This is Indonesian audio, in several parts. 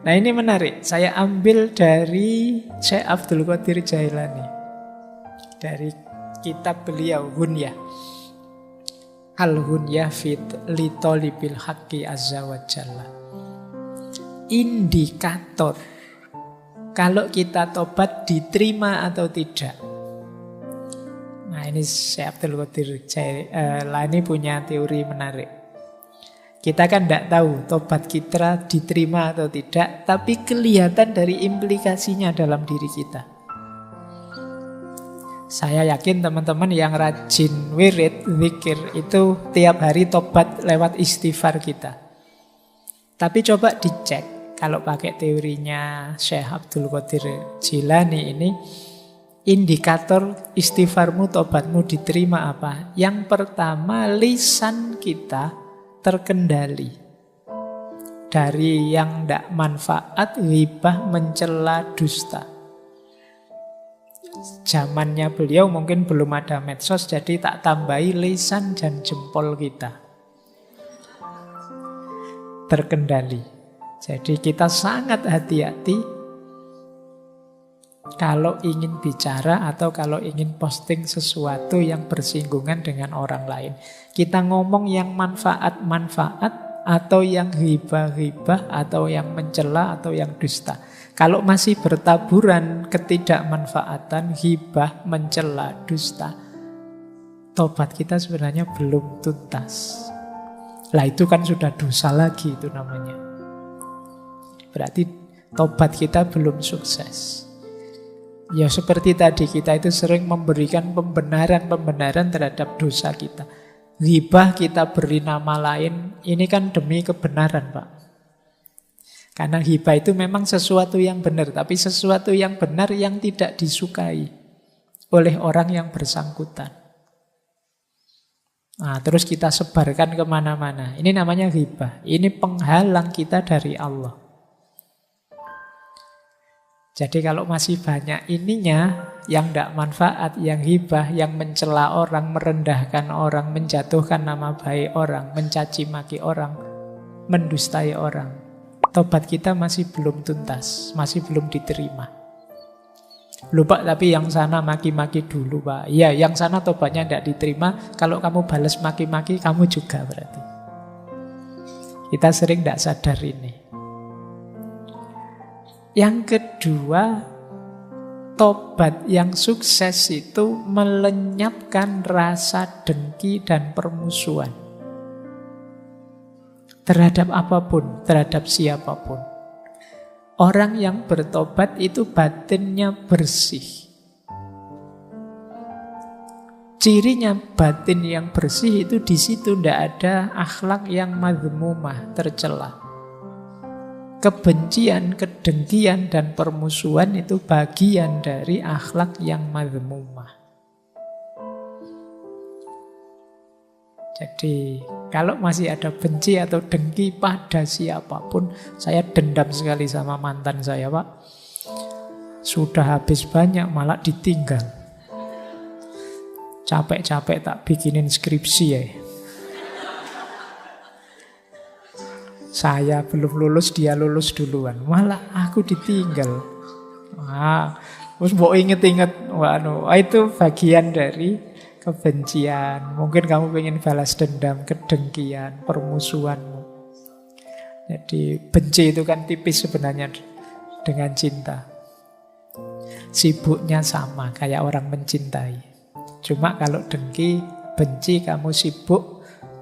Nah ini menarik, saya ambil dari Syekh Abdul Qadir Jailani, dari kitab beliau Hunyah, Al-Hunyah fit li tolibil haqqi azza wa jalla. Indikator kalau kita tobat diterima atau tidak. Nah ini Syekh Abdul Qadir Jailani punya teori menarik. Kita kan tidak tahu tobat kita diterima atau tidak, tapi kelihatan dari implikasinya dalam diri kita. Saya yakin teman-teman yang rajin wirid, zikir itu tiap hari tobat lewat istighfar kita. Tapi coba dicek, kalau pakai teorinya Syekh Abdul Qadir Jailani ini, indikator istighfarmu, tobatmu diterima apa? Yang pertama, lisan kita terkendali dari yang tidak manfaat, ghibah, mencela, dusta. Zamannya beliau mungkin belum ada medsos, jadi tak tambahi lisan dan jempol kita terkendali. Jadi kita sangat hati-hati kalau ingin bicara atau kalau ingin posting sesuatu yang bersinggungan dengan orang lain. Kita ngomong yang manfaat-manfaat atau yang ghibah-ghibah atau yang mencela atau yang dusta. Kalau masih bertaburan ketidakmanfaatan, ghibah, mencela, dusta, tobat kita sebenarnya belum tuntas. Lah itu kan sudah dosa lagi itu namanya. Berarti tobat kita belum sukses. Ya seperti tadi kita itu sering memberikan pembenaran-pembenaran terhadap dosa kita. Ghibah kita beri nama lain, ini kan demi kebenaran Pak. Karena ghibah itu memang sesuatu yang benar, tapi sesuatu yang benar yang tidak disukai oleh orang yang bersangkutan. Nah, terus kita sebarkan kemana-mana. Ini namanya ghibah. Ini penghalang kita dari Allah. Jadi kalau masih banyak ininya, yang tidak manfaat, yang hibah, yang mencela orang, merendahkan orang, menjatuhkan nama baik orang, mencaci maki orang, mendustai orang, tobat kita masih belum tuntas, masih belum diterima. Lupa tapi yang sana maki-maki dulu Pak. Iya, yang sana tobatnya tidak diterima, kalau kamu balas maki-maki, kamu juga berarti. Kita sering tidak sadar ini. Yang kedua, tobat yang sukses itu melenyapkan rasa dengki dan permusuhan terhadap apapun, terhadap siapapun. Orang yang bertobat itu batinnya bersih. Cirinya batin yang bersih itu di situ tidak ada akhlak yang madhmumah, tercela. Kebencian, kedengkian, dan permusuhan itu bagian dari akhlak yang madhmumah. Jadi, kalau masih ada benci atau dengki pada siapapun, saya dendam sekali sama mantan saya, Pak. Sudah habis banyak, malah ditinggal. Capek-capek tak bikinin skripsi ya. Saya belum lulus, dia lulus duluan. Malah aku ditinggal. Terus mau inget-inget. Itu bagian dari kebencian. Mungkin kamu pengen balas dendam, kedengkian, permusuhanmu. Jadi benci itu kan tipis sebenarnya dengan cinta. Sibuknya sama, kayak orang mencintai. Cuma kalau dengki, benci, kamu sibuk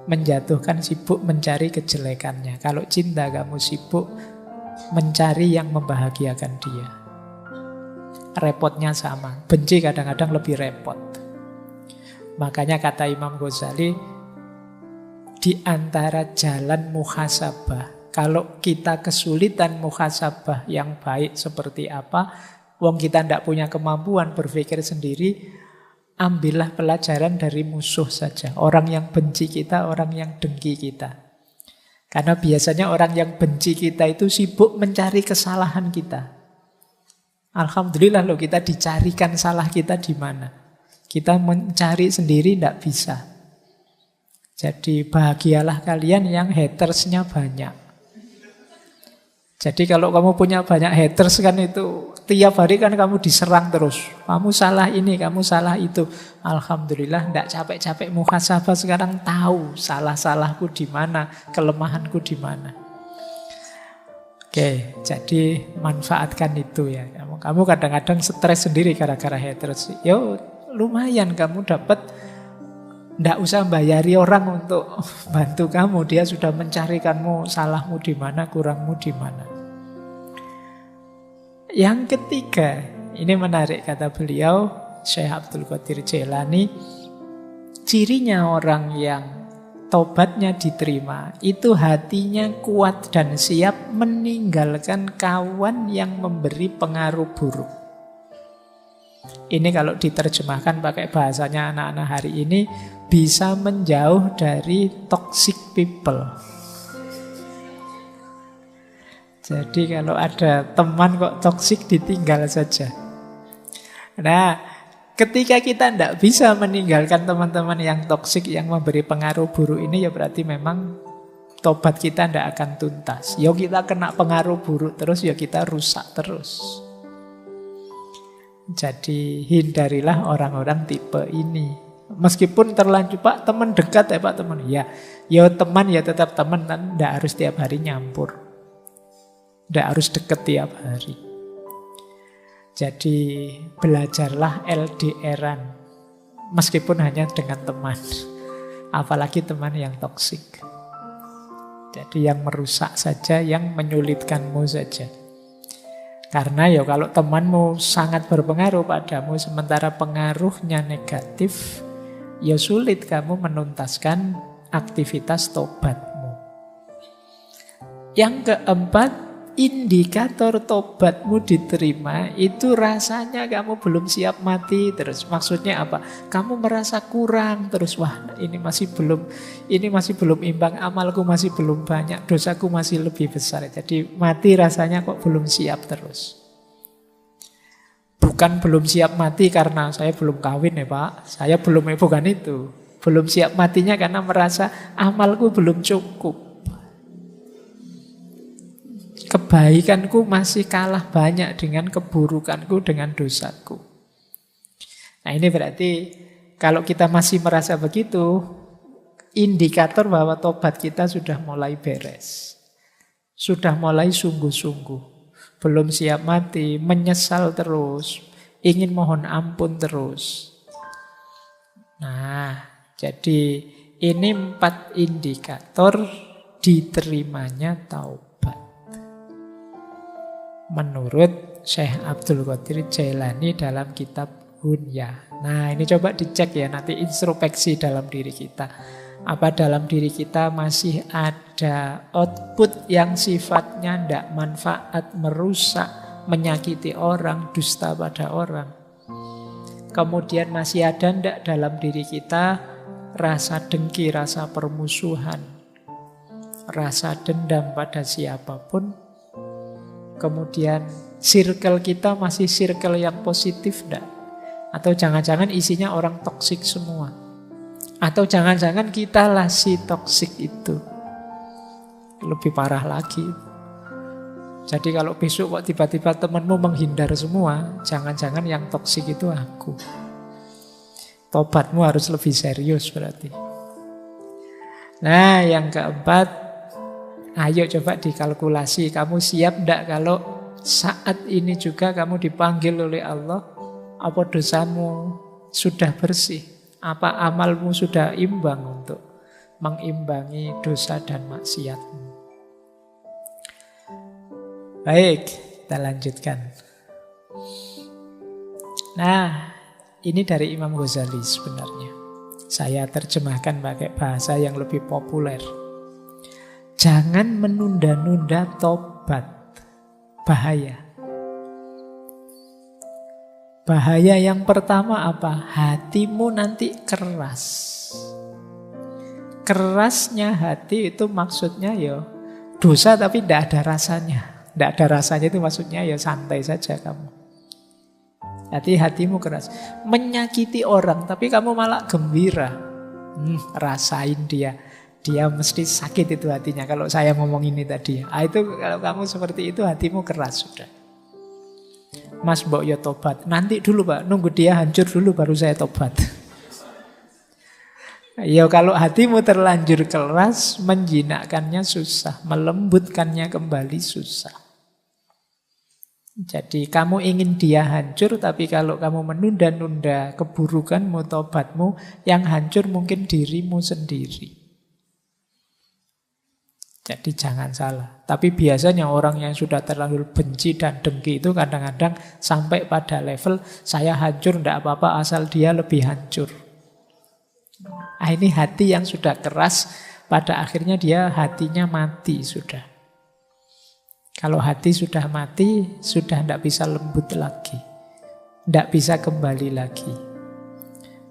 menjatuhkan, sibuk mencari kejelekannya. Kalau cinta kamu sibuk mencari yang membahagiakan dia. Repotnya sama. Benci kadang-kadang lebih repot. Makanya kata Imam Ghazali, di antara jalan muhasabah, kalau kita kesulitan muhasabah yang baik seperti apa, wong kita tidak punya kemampuan berpikir sendiri, ambillah pelajaran dari musuh saja. Orang yang benci kita, orang yang dengki kita. Karena biasanya orang yang benci kita itu sibuk mencari kesalahan kita. Alhamdulillah loh, kita dicarikan salah kita di mana. Kita mencari sendiri tidak bisa. Jadi bahagialah kalian yang hatersnya banyak. Jadi kalau kamu punya banyak haters kan itu tiap hari kan kamu diserang terus. Kamu salah ini, kamu salah itu. Alhamdulillah tidak capek-capek muhasabah sekarang tahu salah-salahku di mana, kelemahanku di mana. Oke, jadi manfaatkan itu ya. Kamu kadang-kadang stres sendiri gara-gara haters. Yo lumayan kamu dapat, tidak usah bayari orang untuk bantu kamu. Dia sudah mencarikanmu salahmu di mana, kurangmu di mana. Yang ketiga, ini menarik kata beliau, Syekh Abdul Qadir Jailani, cirinya orang yang tobatnya diterima, itu hatinya kuat dan siap meninggalkan kawan yang memberi pengaruh buruk. Ini kalau diterjemahkan pakai bahasanya anak-anak hari ini, bisa menjauh dari toxic people. Jadi kalau ada teman kok toksik ditinggal saja. Nah, ketika kita tidak bisa meninggalkan teman-teman yang toksik, yang memberi pengaruh buruk ini, ya berarti memang tobat kita tidak akan tuntas. Ya kita kena pengaruh buruk terus, ya kita rusak terus. Jadi hindarilah orang-orang tipe ini. Meskipun terlanjur, Pak teman dekat ya Pak teman. Ya teman ya tetap teman, kan tidak harus tiap hari nyampur. Tidak harus deket tiap hari. Jadi belajarlah LDR-an. Meskipun hanya dengan teman. Apalagi teman yang toksik. Jadi yang merusak saja, yang menyulitkanmu saja. Karena ya kalau temanmu sangat berpengaruh padamu, sementara pengaruhnya negatif, ya sulit kamu menuntaskan aktivitas tobatmu. Yang keempat, indikator tobatmu diterima itu rasanya kamu belum siap mati terus. Maksudnya apa? Kamu merasa kurang terus. Wah, ini masih belum imbang, amalku masih belum banyak, dosaku masih lebih besar. Jadi mati rasanya kok belum siap terus. Bukan belum siap mati karena saya belum kawin ya Pak. Saya belum, bukan itu. Belum siap matinya karena merasa amalku belum cukup. Kebaikanku masih kalah banyak dengan keburukanku, dengan dosaku. Nah ini berarti kalau kita masih merasa begitu, indikator bahwa tobat kita sudah mulai beres. Sudah mulai sungguh-sungguh. Belum siap mati, menyesal terus, ingin mohon ampun terus. Nah, jadi ini 4 indikator diterimanya taubat. Menurut Syekh Abdul Qadir Jailani dalam kitab Hunya. Nah ini coba dicek ya, nanti introspeksi dalam diri kita. Apa dalam diri kita masih ada output yang sifatnya tidak manfaat, merusak, menyakiti orang, dusta pada orang. Kemudian masih ada tidak dalam diri kita rasa dengki, rasa permusuhan, rasa dendam pada siapapun. Kemudian circle kita masih circle yang positif enggak? Atau jangan-jangan isinya orang toksik semua? Atau jangan-jangan kita lah si toksik itu? Lebih parah lagi. Jadi kalau besok kok tiba-tiba temanmu menghindar semua, jangan-jangan yang toksik itu aku. Tobatmu harus lebih serius berarti. Nah yang keempat, ayo coba dikalkulasi, kamu siap enggak kalau saat ini juga kamu dipanggil oleh Allah? Apa dosamu sudah bersih? Apa amalmu sudah imbang untuk mengimbangi dosa dan maksiatmu? Baik, kita lanjutkan. Nah, ini dari Imam Ghazali sebenarnya. Saya terjemahkan pakai bahasa yang lebih populer. Jangan menunda-nunda tobat. Bahaya. Bahaya yang pertama apa? Hatimu nanti keras. Kerasnya hati itu maksudnya ya dosa tapi tidak ada rasanya. Tidak ada rasanya itu maksudnya ya santai saja kamu. Hatimu keras. Menyakiti orang tapi kamu malah gembira. Rasain dia. Dia mesti sakit itu hatinya kalau saya ngomong ini tadi. Itu kalau kamu seperti itu hatimu keras sudah. Mas mbok yo tobat. Nanti dulu Pak, nunggu dia hancur dulu baru saya tobat. Ya kalau hatimu terlanjur keras, menjinakkannya susah, melembutkannya kembali susah. Jadi kamu ingin dia hancur, tapi kalau kamu menunda-nunda keburukanmu, tobatmu, yang hancur mungkin dirimu sendiri. Jadi jangan salah. Tapi biasanya orang yang sudah terlanjur benci dan dengki itu kadang-kadang sampai pada level saya hancur, tidak apa-apa asal dia lebih hancur. Nah, ini hati yang sudah keras, pada akhirnya dia hatinya mati sudah. Kalau hati sudah mati, sudah tidak bisa lembut lagi. Tidak bisa kembali lagi.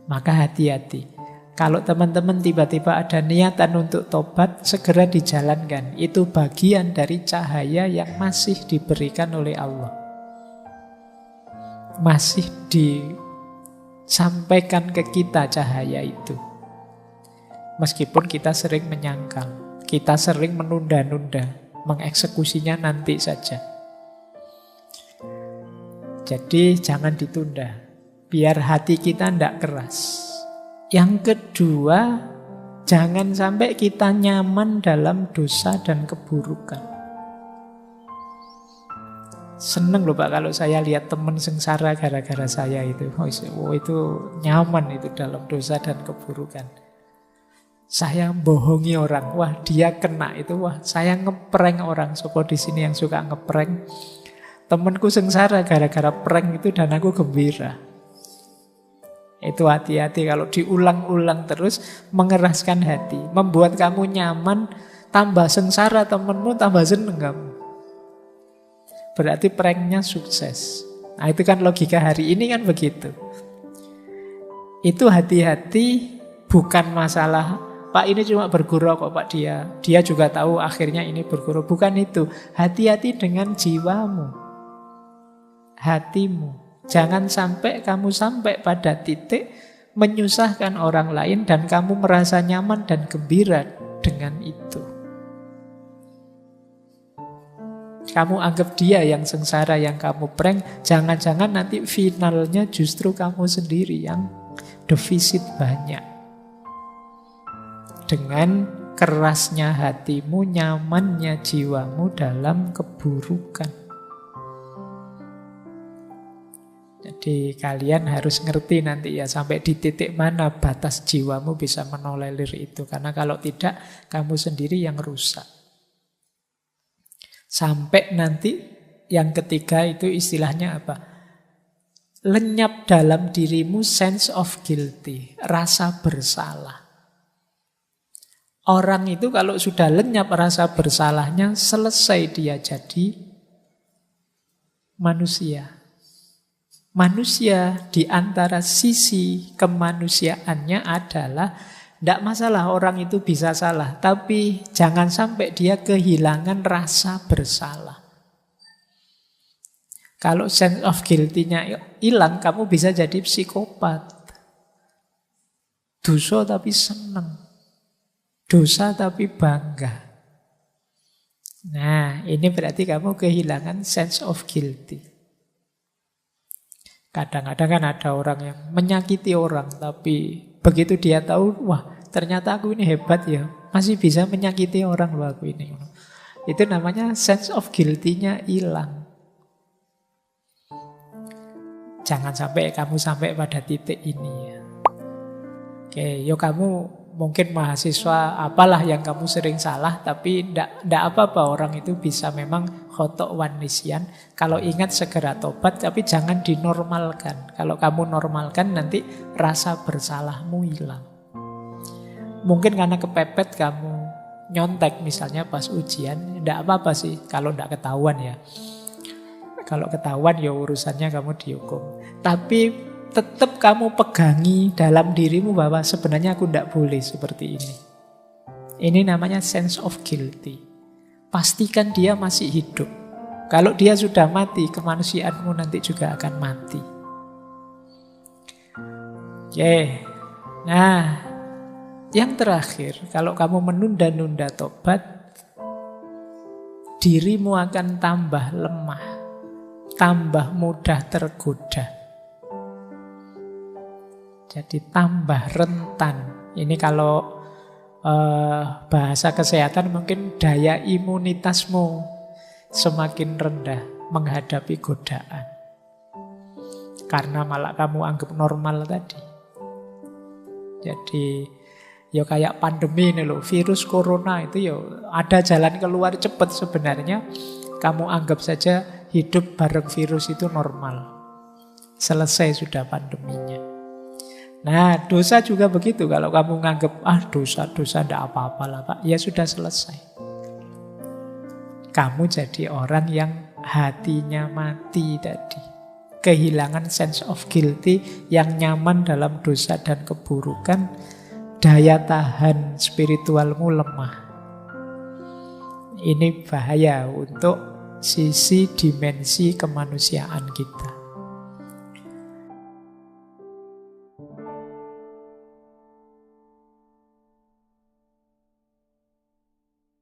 Maka hati-hati. Kalau teman-teman tiba-tiba ada niatan untuk tobat, segera dijalankan. Itu bagian dari cahaya yang masih diberikan oleh Allah. Masih disampaikan ke kita cahaya itu. Meskipun kita sering menyangkal, kita sering menunda-nunda, mengeksekusinya nanti saja. Jadi jangan ditunda, biar hati kita tidak keras. Yang kedua, jangan sampai kita nyaman dalam dosa dan keburukan. Seneng loh Pak kalau saya lihat teman sengsara gara-gara saya itu. Oh, itu nyaman itu dalam dosa dan keburukan. Saya bohongi orang, wah dia kena itu, wah saya ngeprank orang. Sopo di sini yang suka ngeprank. Temanku sengsara gara-gara prank itu dan aku gembira. Itu hati-hati kalau diulang-ulang terus, mengeraskan hati, membuat kamu nyaman, tambah sengsara temenmu, tambah seneng kamu. Berarti pranknya sukses. Nah itu kan logika hari ini kan begitu. Itu hati-hati, bukan masalah Pak ini cuma bergurau kok Pak dia juga tahu akhirnya ini bergurau. Bukan itu, hati-hati dengan jiwamu, hatimu. Jangan sampai kamu sampai pada titik menyusahkan orang lain dan kamu merasa nyaman dan gembira dengan itu. Kamu anggap dia yang sengsara, yang kamu prank, jangan-jangan nanti finalnya justru kamu sendiri yang defisit banyak. Dengan kerasnya hatimu, nyamannya jiwamu dalam keburukan. Jadi kalian harus ngerti nanti ya sampai di titik mana batas jiwamu bisa menolerir itu. Karena kalau tidak, kamu sendiri yang rusak. Sampai nanti yang ketiga itu istilahnya apa? Lenyap dalam dirimu sense of guilty, rasa bersalah. Orang itu kalau sudah lenyap rasa bersalahnya, selesai dia jadi manusia. Manusia di antara sisi kemanusiaannya adalah tidak masalah orang itu bisa salah, tapi jangan sampai dia kehilangan rasa bersalah. Kalau sense of guilty-nya hilang, kamu bisa jadi psikopat. Dosa tapi senang, dosa tapi bangga. Nah, ini berarti kamu kehilangan sense of guilty. Kadang-kadang kan ada orang yang menyakiti orang, tapi begitu dia tahu, wah ternyata aku ini hebat ya, masih bisa menyakiti orang loh aku ini. Itu namanya sense of guilty-nya hilang. Jangan sampai kamu sampai pada titik ini ya. Oke, yo kamu mungkin mahasiswa apalah yang kamu sering salah, tapi ndak apa-apa, orang itu bisa memang khotok wan nisyan. Kalau ingat segera tobat, tapi jangan dinormalkan. Kalau kamu normalkan nanti rasa bersalahmu hilang. Mungkin karena kepepet kamu nyontek misalnya pas ujian, ndak apa-apa sih kalau ndak ketahuan ya. Kalau ketahuan ya urusannya kamu dihukum. Tapi tetap kamu pegangi dalam dirimu bahwa sebenarnya aku tidak boleh seperti ini. Ini namanya sense of guilty. Pastikan dia masih hidup. Kalau dia sudah mati, kemanusiaanmu nanti juga akan mati. Oke. Nah, Yang terakhir, kalau kamu menunda-nunda tobat, dirimu akan tambah lemah, tambah mudah tergoda. Jadi tambah rentan. Ini kalau bahasa kesehatan mungkin daya imunitasmu semakin rendah menghadapi godaan. Karena malah kamu anggap normal tadi. Jadi ya kayak pandemi ini loh, virus corona itu ya ada jalan keluar cepat sebenarnya. Kamu anggap saja hidup bareng virus itu normal. Selesai sudah pandeminya. Nah, dosa juga begitu. Kalau kamu nganggap, dosa-dosa tidak apa-apa lah Pak, ya sudah selesai. Kamu jadi orang yang hatinya mati tadi. Kehilangan sense of guilty, yang nyaman dalam dosa dan keburukan. Daya tahan spiritualmu lemah. Ini bahaya untuk sisi dimensi kemanusiaan kita.